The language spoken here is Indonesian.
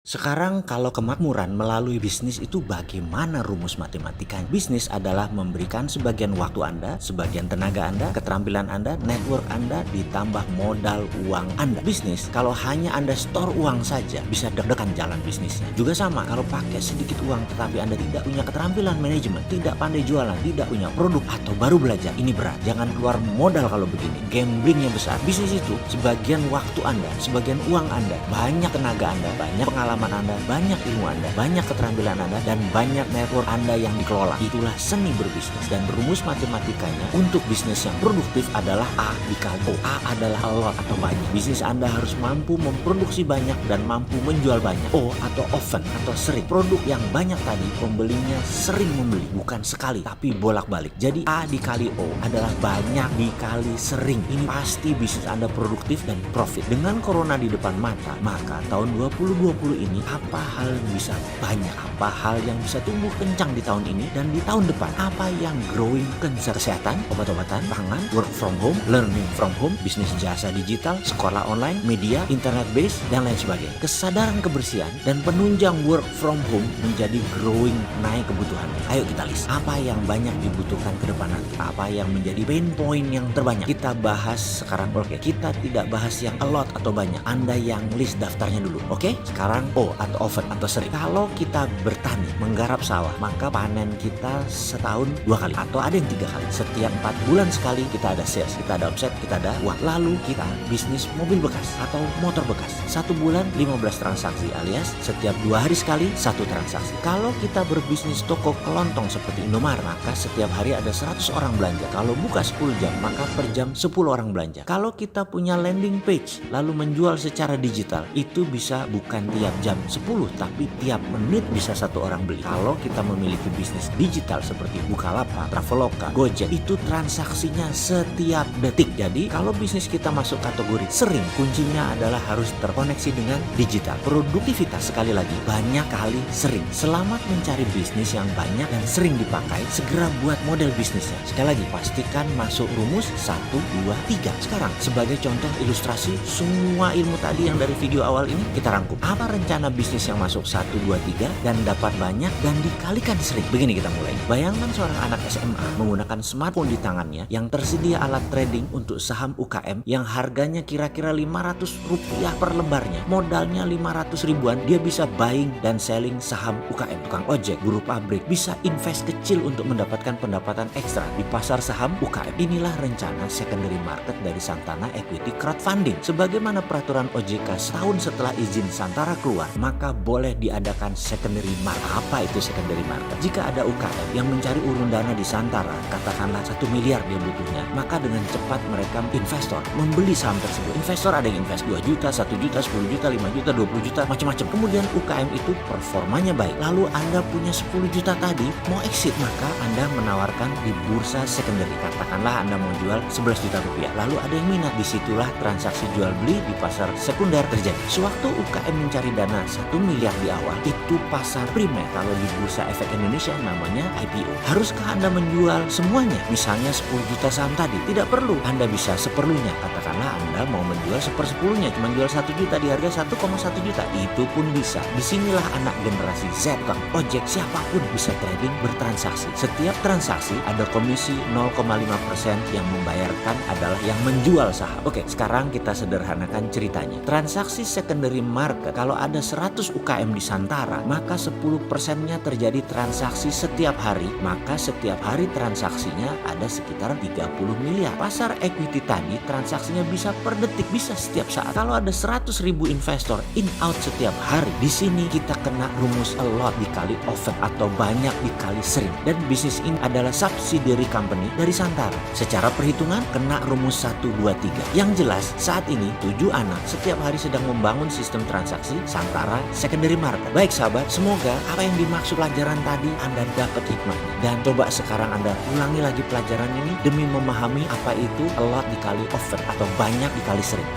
Sekarang kalau kemakmuran melalui bisnis itu bagaimana rumus matematikanya? Bisnis adalah memberikan sebagian waktu Anda, sebagian tenaga Anda, keterampilan Anda, network Anda, ditambah modal uang Anda. Bisnis, kalau hanya Anda store uang saja, bisa deg-degan jalan bisnisnya. Juga sama, kalau pakai sedikit uang tetapi Anda tidak punya keterampilan manajemen, tidak pandai jualan, tidak punya produk, atau baru belajar, ini berat. Jangan keluar modal kalau begini, gamblingnya besar. Bisnis itu sebagian waktu Anda, sebagian uang Anda, banyak tenaga Anda, banyak pengalaman Anda, banyak ilmu Anda, banyak keterampilan Anda, dan banyak network Anda yang dikelola. Itulah seni berbisnis. Dan rumus matematikanya untuk bisnis yang produktif adalah A dikali O. A adalah a lot atau banyak. Bisnis Anda harus mampu memproduksi banyak dan mampu menjual banyak. O atau often atau sering. Produk yang banyak tadi pembelinya sering membeli, bukan sekali tapi bolak-balik. Jadi A dikali O adalah banyak dikali sering. Ini pasti bisnis Anda produktif dan profit. Dengan corona di depan mata, maka tahun 2020 ini apa hal yang bisa banyak, apa hal yang bisa tumbuh kencang di tahun ini dan di tahun depan, apa yang growing kencang? Kesehatan, obat-obatan, pangan, work from home, learning from home, bisnis jasa digital, sekolah online, media, internet base, dan lain sebagainya. Kesadaran kebersihan dan penunjang work from home menjadi growing, naik kebutuhan. Ayo kita list apa yang banyak dibutuhkan ke depan nanti, apa yang menjadi pain point yang terbanyak. Kita bahas sekarang. Oke, kita tidak bahas yang a lot atau banyak. Anda yang list daftarnya dulu. Oke, sekarang O atau often atau sering. Kalau kita bertani, menggarap sawah, maka panen kita setahun 2 kali atau ada yang 3 kali. Setiap 4 bulan sekali kita ada sales, kita ada offset, kita ada uang. Lalu kita bisnis mobil bekas atau motor bekas. 1 bulan 15 transaksi alias setiap 2 hari sekali 1 transaksi. Kalau kita berbisnis toko kelontong seperti Indomaret, maka setiap hari ada 100 orang belanja. Kalau buka 10 jam, maka per jam 10 orang belanja. Kalau kita punya landing page lalu menjual secara digital, itu bisa bukan tiap jam 10 tapi tiap menit bisa 1 orang beli. Kalau kita memiliki bisnis digital seperti Bukalapak, Traveloka, Gojek, itu transaksinya setiap detik. Jadi kalau bisnis kita masuk kategori sering, kuncinya adalah harus terkoneksi dengan digital. Produktivitas sekali lagi banyak kali sering. Selamat mencari bisnis yang banyak dan sering dipakai. Segera buat model bisnisnya. Sekali lagi pastikan masuk rumus 1, 2, 3. Sekarang sebagai contoh ilustrasi semua ilmu tadi yang dari video awal ini kita rangkum. Apa rencana bisnis yang masuk 1, 2, 3 dan dapat banyak dan dikalikan sering? Begini kita mulai. Bayangkan seorang anak SMA menggunakan smartphone di tangannya yang tersedia alat trading untuk saham UKM yang harganya kira-kira Rp500 per lembarnya. Modalnya 500 ribuan, dia bisa buying dan selling saham UKM. Tukang ojek, buruh pabrik bisa invest kecil untuk mendapatkan pendapatan ekstra di pasar saham UKM. Inilah rencana secondary market dari Santana Equity Crowdfunding. Sebagaimana peraturan OJK setahun setelah izin Santara keluar, maka boleh diadakan secondary market. Apa itu secondary market? Jika ada UKM yang mencari urun dana di Santara, katakanlah 1 miliar dia butuhnya, maka dengan cepat mereka investor membeli saham tersebut. Investor ada yang invest 2 juta, 1 juta, 10 juta, 5 juta, 20 juta, macam-macam. Kemudian UKM itu performanya baik. Lalu Anda punya 10 juta tadi, mau exit, maka Anda menawarkan di bursa secondary. Katakanlah Anda mau jual 11 juta rupiah. Lalu ada yang minat, disitulah transaksi jual beli di pasar sekunder terjadi. Sewaktu UKM mencari dana 1 miliar di awal, itu pasar primer. Kalau di Bursa Efek Indonesia namanya IPO. Haruskah Anda menjual semuanya? Misalnya 10 juta saham tadi. Tidak perlu. Anda bisa seperlunya. Katakanlah Anda mau menjual 1/10-nya, cuma jual 1 juta di harga 1,1 juta. Itu pun bisa. Disinilah anak generasi Z, tukang ojek, siapapun bisa trading, bertransaksi. Setiap transaksi ada komisi 0,5% yang membayarkan adalah yang menjual saham. Oke, sekarang kita sederhanakan ceritanya. Transaksi secondary market, kalau ada 100 UKM di Santara, maka 10%-nya terjadi transaksi setiap hari, maka setiap hari transaksinya ada sekitar 30 miliar. Pasar equity tadi transaksinya bisa per detik, bisa setiap saat. Kalau ada 100 ribu investor in out setiap hari, di sini kita kena rumus a lot dikali often atau banyak dikali sering. Dan bisnis ini adalah subsidiary company dari Santara. Secara perhitungan kena rumus 1, 2, 3. Yang jelas saat ini 7 anak setiap hari sedang membangun sistem transaksi Santara secondary market. Baik sahabat, semoga apa yang dimaksud pelajaran tadi Anda dapat hikmahnya. Dan coba sekarang Anda ulangi lagi pelajaran ini demi memahami apa itu a lot dikali often atau banyak dikali sering.